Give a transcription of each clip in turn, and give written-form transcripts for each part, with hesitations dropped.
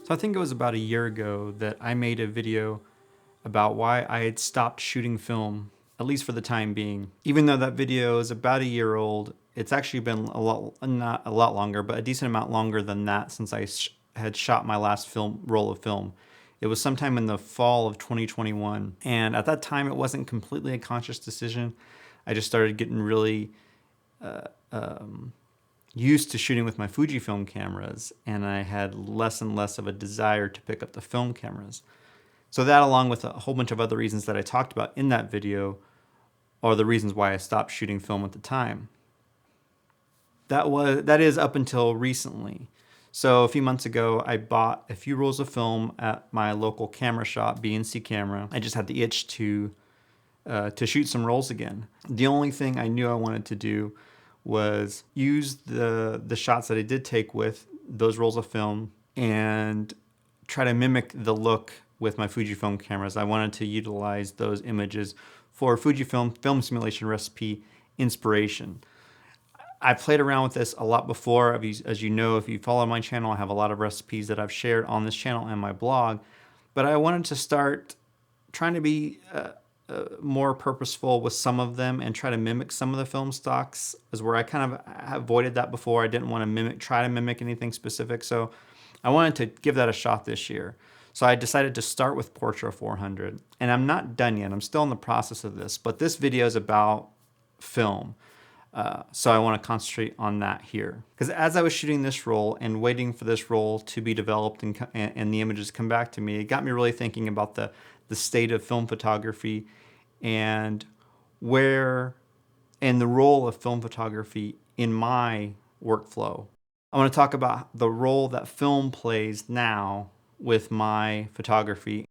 So I think it was about a year ago that I made a video about why I had stopped shooting film, at least for the time being. Even though that video is about a year old, it's actually been not a lot longer, but a decent amount longer than that since I had shot my last roll of film. It was sometime in the fall of 2021. And at that time, it wasn't completely a conscious decision. I just started getting really used to shooting with my Fujifilm cameras, and I had less and less of a desire to pick up the film cameras. So that, along with a whole bunch of other reasons that I talked about in that video, are the reasons why I stopped shooting film at the time. That is up until recently. So a few months ago, I bought a few rolls of film at my local camera shop, B&C Camera. I just had the itch to shoot some rolls again. The only thing I knew I wanted to do was use the shots that I did take with those rolls of film and try to mimic the look with my Fujifilm cameras. I wanted to utilize those images for Fujifilm film simulation recipe inspiration. I played around with this a lot before. As you know, if you follow my channel, I have a lot of recipes that I've shared on this channel and my blog. But I wanted to start trying to be more purposeful with some of them and try to mimic some of the film stocks, is where I kind of avoided that before. I didn't want to try to mimic anything specific. So I wanted to give that a shot this year. So I decided to start with Portra 400, and I'm not done yet. I'm still in the process of this, but this video is about film. So I want to concentrate on that here. Because as I was shooting this roll and waiting for this roll to be developed and the images come back to me, it got me really thinking about the state of film photography and the role of film photography in my workflow. I want to talk about the role that film plays now with my photography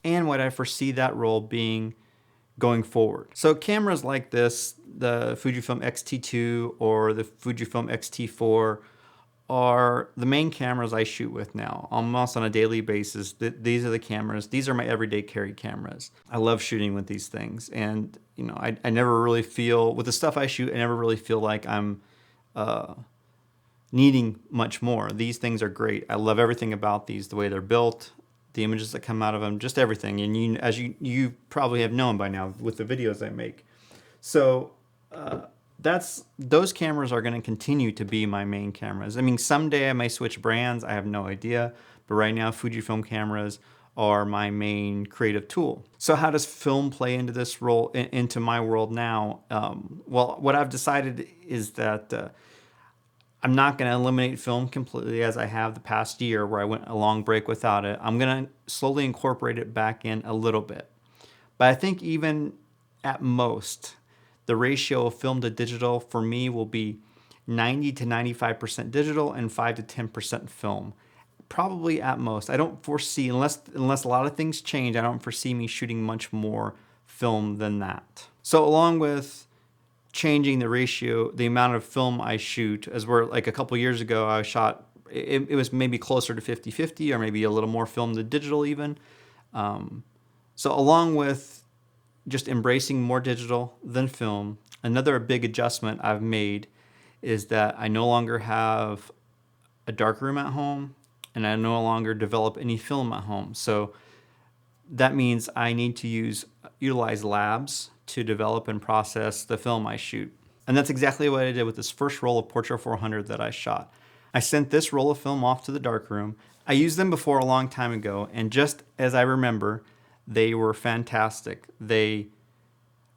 and what I foresee that role being going forward. So cameras like this, the Fujifilm X-T2 or the Fujifilm X-T4, are the main cameras I shoot with now, almost on a daily basis. These are the cameras. These are my everyday carry cameras. I love shooting with these things, and I never really feel, with the stuff I shoot, I never really feel like I'm needing much more. These things are great. I love everything about these, the way they're built, the images that come out of them, just everything. And as you probably have known by now with the videos I make. So those cameras are going to continue to be my main cameras. I mean, someday I may switch brands. I have no idea. But right now, Fujifilm cameras are my main creative tool. So how does film play into this role, into my world now? Well, what I've decided is that I'm not going to eliminate film completely as I have the past year, where I went a long break without it. I'm going to slowly incorporate it back in a little bit. But I think even at most, the ratio of film to digital for me will be 90 to 95% digital and 5 to 10% film. Probably at most. I don't foresee, unless a lot of things change, I don't foresee me shooting much more film than that. So along with changing the ratio, the amount of film I shoot, as we're like a couple years ago, I shot, it was maybe closer to 50-50 or maybe a little more film than digital even. So along with just embracing more digital than film, another big adjustment I've made is that I no longer have a darkroom at home, and I no longer develop any film at home. So that means I need to utilize labs to develop and process the film I shoot. And that's exactly what I did with this first roll of Portra 400 that I shot. I sent this roll of film off to the darkroom. I used them before a long time ago, and just as I remember, they were fantastic. They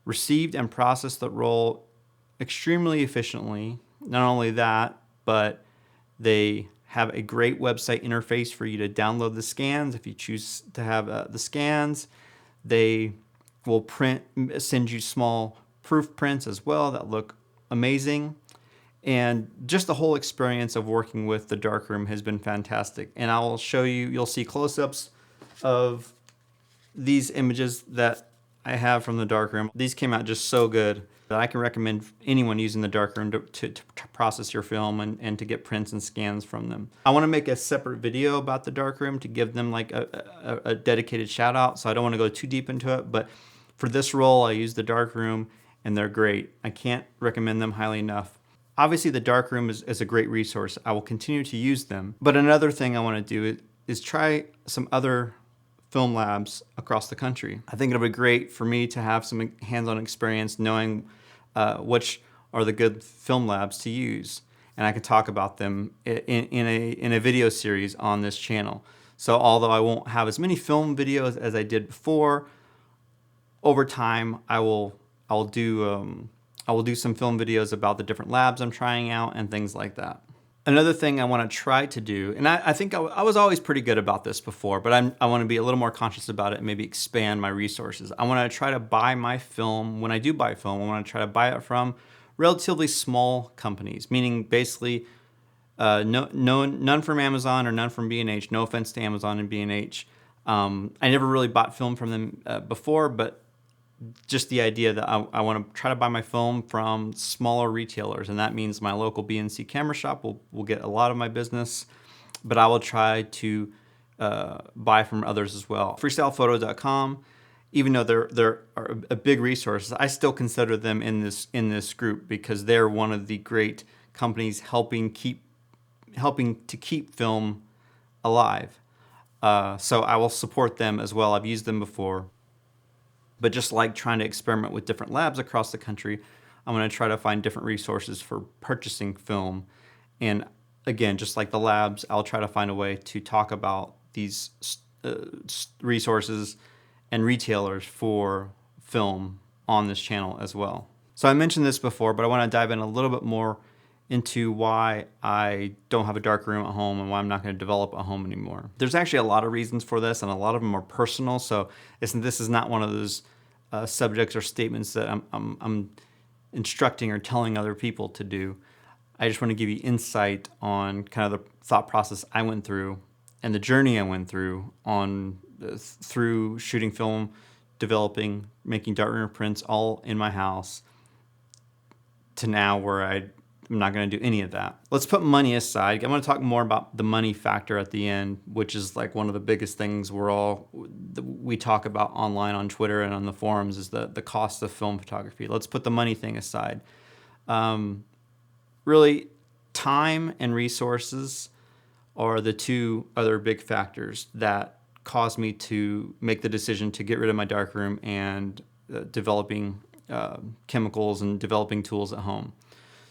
received and processed the roll extremely efficiently. Not only that, but they have a great website interface for you to download the scans if you choose to have the scans. They will send you small proof prints as well that look amazing. And just the whole experience of working with the darkroom has been fantastic. And I will show you, you'll see close-ups of these images that I have from the darkroom. These came out just so good that I can recommend anyone using the darkroom to process your film and to get prints and scans from them. I want to make a separate video about the darkroom to give them like a dedicated shout out, so I don't want to go too deep into it, but for this role I use the darkroom and they're great. I can't recommend them highly enough. Obviously the darkroom is a great resource. I will continue to use them, but another thing I want to do is try some other film labs across the country. I think it'll be great for me to have some hands-on experience knowing which are the good film labs to use, and I can talk about them in a video series on this channel. So although I won't have as many film videos as I did before, over time I will do some film videos about the different labs I'm trying out and things like that. Another thing I want to try to do, and I think I was always pretty good about this before, but I want to be a little more conscious about it and maybe expand my resources. I want to try to buy my film, when I do buy film, I want to try to buy it from relatively small companies, meaning basically none from Amazon or none from B&H. No offense to Amazon and B&H. I never really bought film from them before, but just the idea that I want to try to buy my film from smaller retailers, and that means my local B&C camera shop will get a lot of my business, but I will try to buy from others as well. Freestylephoto.com, even though they're a big resource, I still consider them in this group because they're one of the great companies helping to keep film alive. So I will support them as well. I've used them before. But just like trying to experiment with different labs across the country, I'm going to try to find different resources for purchasing film. And again, just like the labs, I'll try to find a way to talk about these resources and retailers for film on this channel as well. So I mentioned this before, but I want to dive in a little bit more into why I don't have a darkroom at home and why I'm not going to develop a home anymore. There's actually a lot of reasons for this, and a lot of them are personal. So this is not one of those subjects or statements that I'm instructing or telling other people to do. I just want to give you insight on kind of the thought process I went through and the journey I went through through shooting film, developing, making darkroom prints all in my house to now where I'm not going to do any of that. Let's put money aside. I'm going to talk more about the money factor at the end, which is like one of the biggest things we talk about online on Twitter and on the forums is the cost of film photography. Let's put the money thing aside. Really, time and resources are the two other big factors that caused me to make the decision to get rid of my darkroom and developing chemicals and developing tools at home.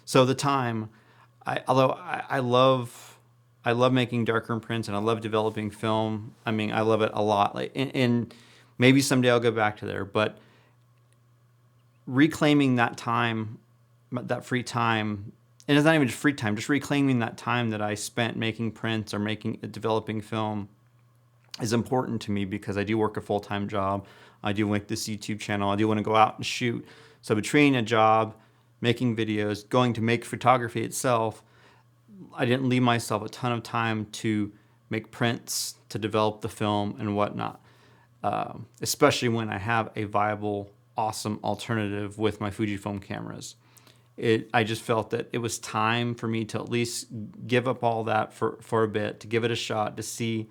So the time, although I love making darkroom prints and I love developing film. I mean, I love it a lot. Like, and maybe someday I'll go back to there. But reclaiming that time, that free time, and it's not even just free time, just reclaiming that time that I spent making prints or developing film is important to me because I do work a full-time job. I do make this YouTube channel. I do want to go out and shoot. So between a job, making videos, going to make photography itself, I didn't leave myself a ton of time to make prints, to develop the film and whatnot, especially when I have a viable, awesome alternative with my Fujifilm cameras. I just felt that it was time for me to at least give up all that for a bit, to give it a shot, to see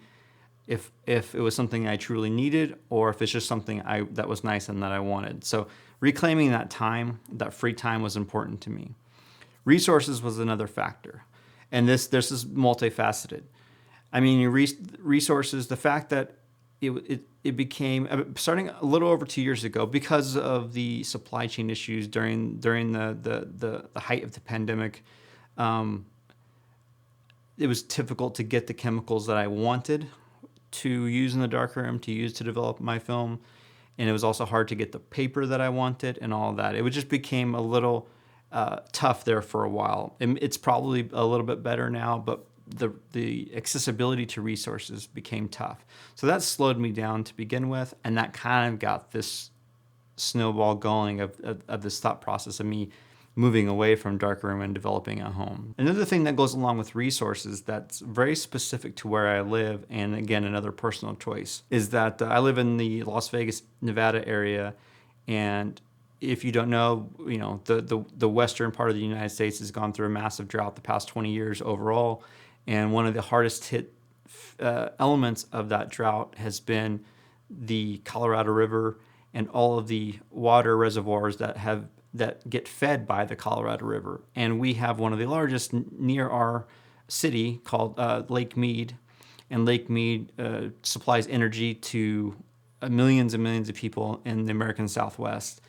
if it was something I truly needed or if it's just something that was nice and that I wanted. So reclaiming that time, that free time was important to me. Resources was another factor. And this is multifaceted. I mean, resources, the fact that it became, starting a little over 2 years ago, because of the supply chain issues during the height of the pandemic, it was difficult to get the chemicals that I wanted to use in the darkroom, to use to develop my film. And it was also hard to get the paper that I wanted and all of that. It just became a little tough there for a while. And it's probably a little bit better now, but the accessibility to resources became tough. So that slowed me down to begin with, and that kind of got this snowball going of this thought process of me moving away from darkroom and developing at home. Another thing that goes along with resources that's very specific to where I live, and again, another personal choice, is that I live in the Las Vegas, Nevada area, and if you don't know, the western part of the United States has gone through a massive drought the past 20 years overall, and one of the hardest hit elements of that drought has been the Colorado River and all of the water reservoirs that get fed by the Colorado River. And we have one of the largest near our city called Lake Mead. and Lake Mead supplies energy to millions and millions of people in the American Southwest,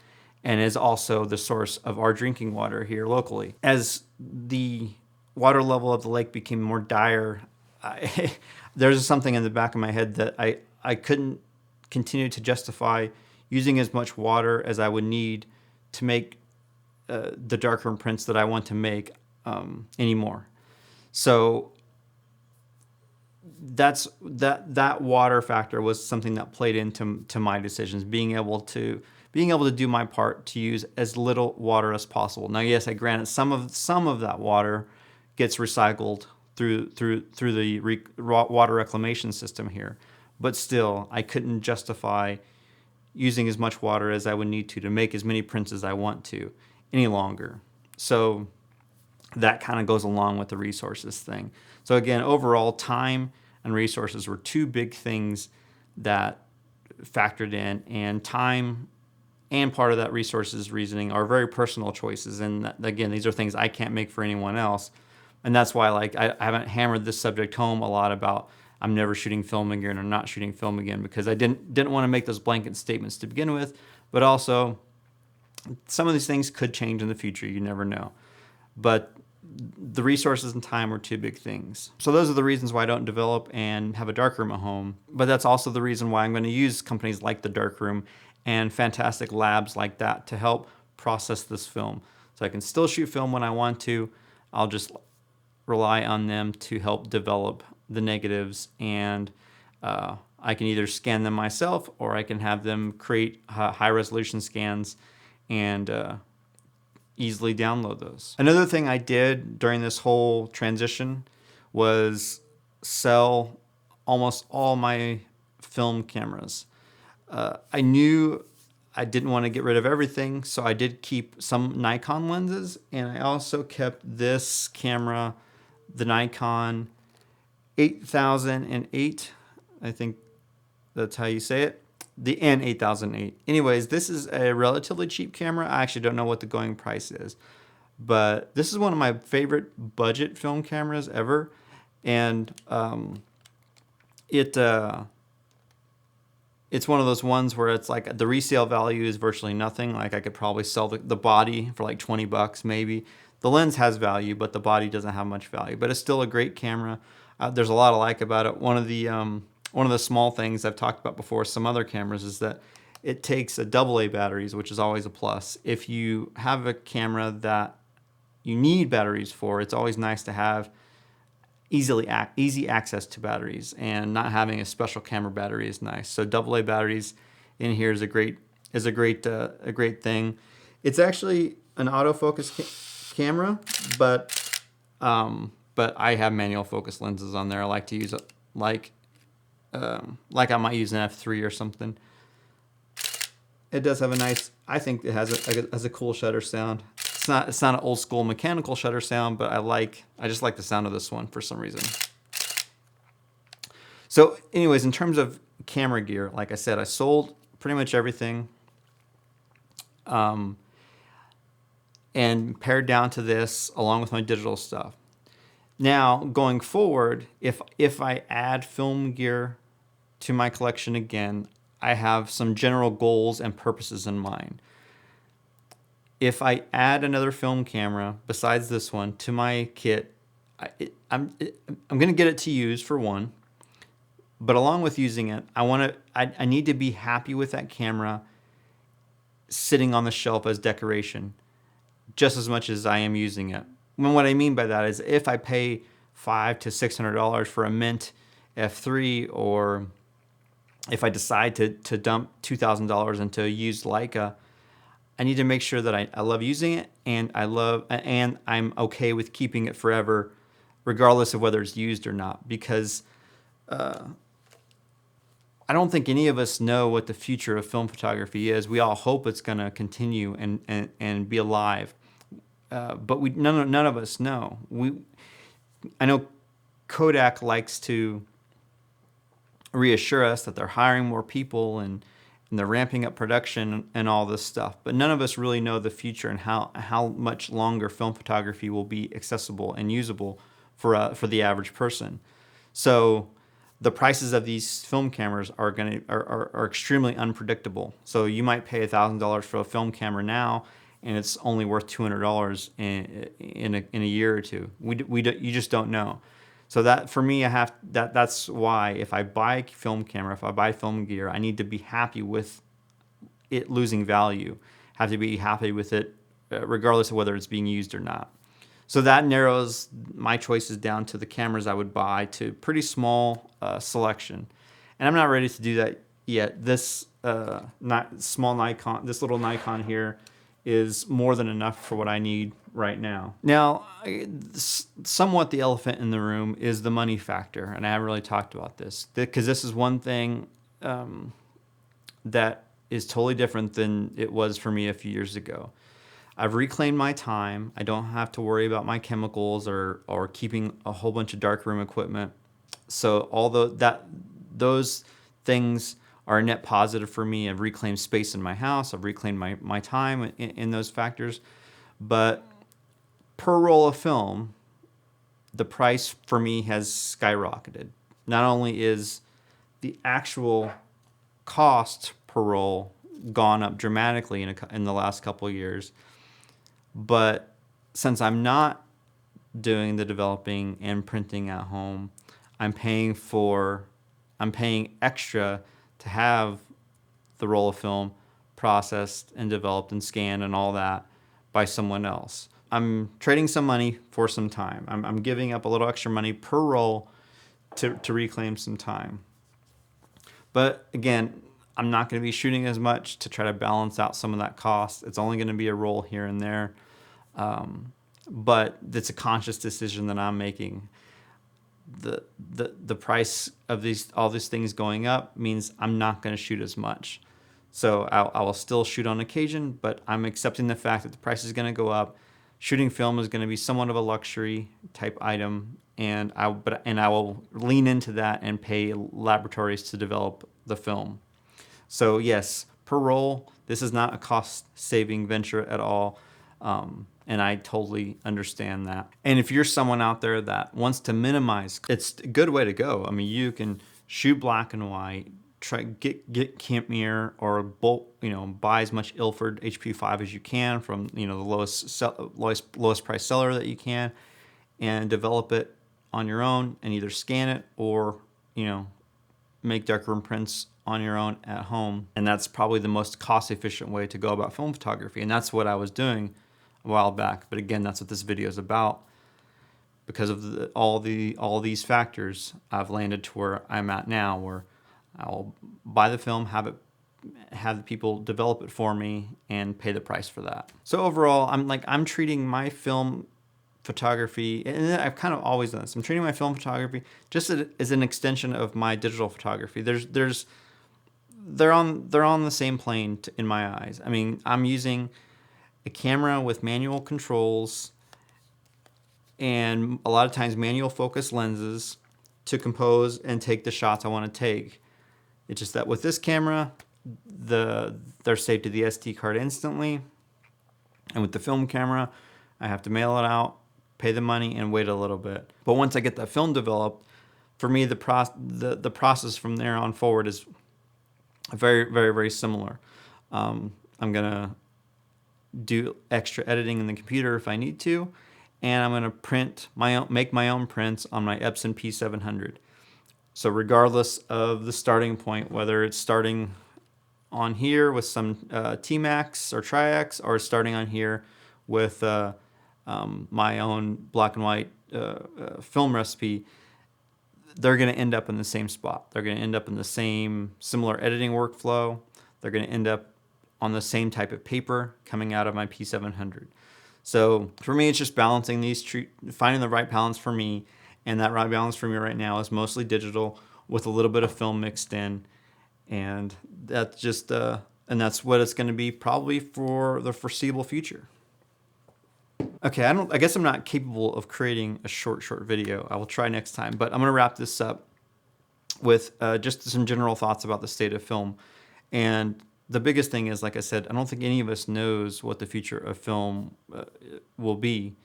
and is also the source of our drinking water here locally. As the water level of the lake became more dire, there's something in the back of my head that I couldn't continue to justify using as much water as I would need to make the darkroom prints that I want to make anymore. So that water factor was something that played into my decisions, being able to do my part to use as little water as possible. Now, yes, I granted some of that water gets recycled through the water reclamation system here, but still, I couldn't justify using as much water as I would need to make as many prints as I want to any longer. So that kind of goes along with the resources thing. So again, overall, time and resources were two big things that factored in, and time and part of that resources reasoning are very personal choices. And again, these are things I can't make for anyone else. And that's why I haven't hammered this subject home a lot about I'm never shooting film again or not shooting film again, because I didn't want to make those blanket statements to begin with, but also some of these things could change in the future. You never know. But the resources and time are two big things. So those are the reasons why I don't develop and have a darkroom at home. But that's also the reason why I'm going to use companies like the Darkroom and fantastic labs like that to help process this film. So I can still shoot film when I want to. I'll just rely on them to help develop the negatives, and I can either scan them myself or I can have them create high resolution scans and easily download those. Another thing I did during this whole transition was sell almost all my film cameras. I knew I didn't want to get rid of everything, so I did keep some Nikon lenses, and I also kept this camera, the Nikon 8008, I think that's how you say it, the N8008. Anyways, this is a relatively cheap camera. I actually don't know what the going price is, but this is one of my favorite budget film cameras ever, and it's one of those ones where it's like the resale value is virtually nothing. Like I could probably sell the body for like $20 maybe. The lens has value, but the body doesn't have much value. But it's still a great camera. There's a lot I like about it. One of the small things I've talked about before with some other cameras is that it takes a AA batteries, which is always a plus. If you have a camera that you need batteries for, it's always nice to have easy access to batteries, and not having a special camera battery is nice. So AA batteries in here is a great thing. It's actually an autofocus camera, but I have manual focus lenses on there. I like to use it like I might use an f3 or something. It does have a nice, I think it has a cool shutter sound. It's not an old school mechanical shutter sound, but I just like the sound of this one for some reason. So anyways, in terms of camera gear, like I said, I sold pretty much everything, and pared down to this along with my digital stuff. Now, going forward, if I add film gear to my collection again, I have some general goals and purposes in mind. If I add another film camera besides this one to my kit, I'm going to get it to use for one, but along with using it, I need to be happy with that camera sitting on the shelf as decoration, just as much as I am using it. And what I mean by that is if I pay $500 to $600 for a mint f3, or if I decide to dump $2,000 into a used Leica, I need to make sure that I love using it, and I'm okay with keeping it forever, regardless of whether it's used or not. Because I don't think any of us know what the future of film photography is. We all hope it's going to continue and be alive, but none of us know. I know Kodak likes to reassure us that they're hiring more people and they're ramping up production and all this stuff, but none of us really know the future and how much longer film photography will be accessible and usable for the average person. So the prices of these film cameras are extremely unpredictable. So you might pay $1,000 for a film camera now, and it's only worth $200 in a year or two. You just don't know. So that for me, that's why if I buy a film camera, if I buy film gear, I need to be happy with it losing value. Have to be happy with it, regardless of whether it's being used or not. So that narrows my choices down to the cameras I would buy to pretty small selection. And I'm not ready to do that yet. This small Nikon, this little Nikon here, is more than enough for what I need right now. Now, somewhat the elephant in the room is the money factor, and I haven't really talked about this because this is one thing that is totally different than it was for me a few years ago. I've reclaimed my time. I don't have to worry about my chemicals or keeping a whole bunch of darkroom equipment. So those things are a net positive for me. I've reclaimed space in my house. I've reclaimed my time in those factors. But per roll of film, the price for me has skyrocketed. Not only is the actual cost per roll gone up dramatically in the last couple of years, but since I'm not doing the developing and printing at home, I'm paying extra to have the roll of film processed and developed and scanned and all that by someone else. I'm trading some money for some time. I'm giving up a little extra money per roll to reclaim some time. But again, I'm not going to be shooting as much to try to balance out some of that cost. It's only going to be a roll here and there. But it's a conscious decision that I'm making. The price of all these things going up means I'm not going to shoot as much. So I will still shoot on occasion, but I'm accepting the fact that the price is going to go up. Shooting film is going to be somewhat of a luxury type item, and I will lean into that and pay laboratories to develop the film. So yes, per roll, this is not a cost-saving venture at all, and I totally understand that. And if you're someone out there that wants to minimize, it's a good way to go. I mean, you can shoot black and white, try get Campmere or buy as much Ilford HP5 as you can from the lowest price seller that you can, and develop it on your own and either scan it or make darkroom prints on your own at home. And that's probably the most cost efficient way to go about film photography. And that's what I was doing a while back. But again, that's what this video is about. Because of all these factors, I've landed to where I'm at now, where I'll buy the film, have the people develop it for me, and pay the price for that. So overall, I'm treating my film photography, and I've kind of always done this. I'm treating my film photography just as an extension of my digital photography. They're on the same plane in my eyes. I mean, I'm using a camera with manual controls and a lot of times manual focus lenses to compose and take the shots I want to take. It's just that with this camera, they're saved to the SD card instantly, and with the film camera, I have to mail it out, pay the money, and wait a little bit. But once I get that film developed, for me, the process from there on forward is very, very, very similar. I'm gonna do extra editing in the computer if I need to, and I'm gonna make my own prints on my Epson P700. So regardless of the starting point, whether it's starting on here with some T-Max or Tri-X, or starting on here with my own black and white film recipe, they're going to end up in the same spot. They're going to end up in the same similar editing workflow. They're going to end up on the same type of paper coming out of my P700. So for me, it's just balancing finding the right balance for me. And that right balance for me right now is mostly digital with a little bit of film mixed in. And that's just, and that's what it's going to be probably for the foreseeable future. Okay, I guess I'm not capable of creating a short video. I will try next time, but I'm going to wrap this up with just some general thoughts about the state of film. And the biggest thing is, like I said, I don't think any of us knows what the future of film will be.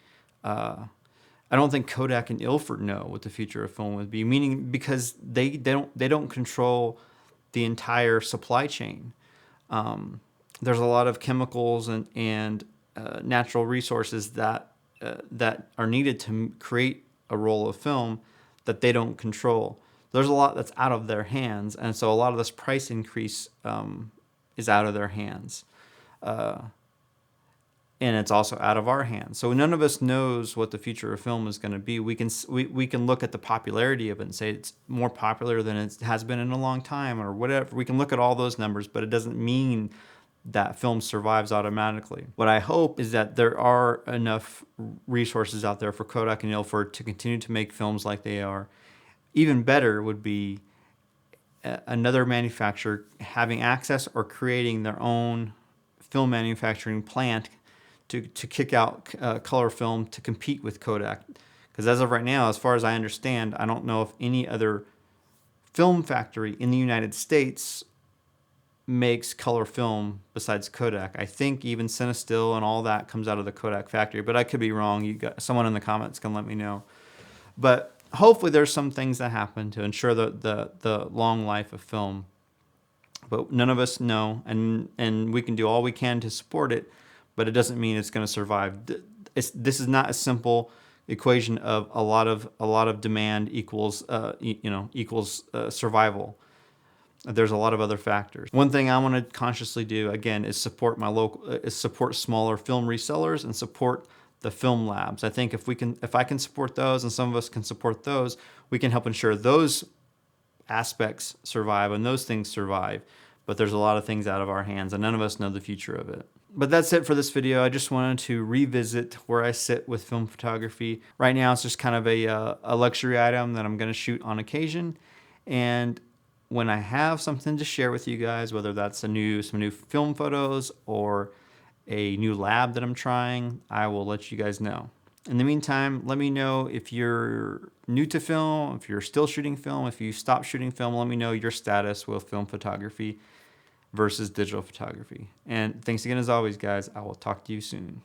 I don't think Kodak and Ilford know what the future of film would be, meaning because they don't control the entire supply chain. There's a lot of chemicals and natural resources that are needed to create a roll of film that they don't control. There's a lot that's out of their hands, and so a lot of this price increase is out of their hands. And it's also out of our hands. So none of us knows what the future of film is going to be. We can look at the popularity of it and say it's more popular than it has been in a long time or whatever. We can look at all those numbers, but it doesn't mean that film survives automatically. What I hope is that there are enough resources out there for Kodak and Ilford to continue to make films like they are. Even better would be another manufacturer having access or creating their own film manufacturing plant to kick out color film to compete with Kodak. Because as of right now, as far as I understand, I don't know if any other film factory in the United States makes color film besides Kodak. I think even Cinestill and all that comes out of the Kodak factory, but I could be wrong. You got someone in the comments can let me know. But hopefully there's some things that happen to ensure the long life of film. But none of us know, and we can do all we can to support it, but it doesn't mean it's going to survive. This is not a simple equation of a lot of demand equals survival. There's a lot of other factors. One thing I want to consciously do again is support support smaller film resellers and support the film labs. I think if I can support those and some of us can support those, we can help ensure those aspects survive and those things survive. But there's a lot of things out of our hands and none of us know the future of it. But that's it for this video. I just wanted to revisit where I sit with film photography. Right now it's just kind of a luxury item that I'm going to shoot on occasion. And when I have something to share with you guys, whether that's some new film photos or a new lab that I'm trying, I will let you guys know. In the meantime, let me know if you're new to film, if you're still shooting film, if you stopped shooting film, let me know your status with film photography versus digital photography. And thanks again as always, guys. I will talk to you soon.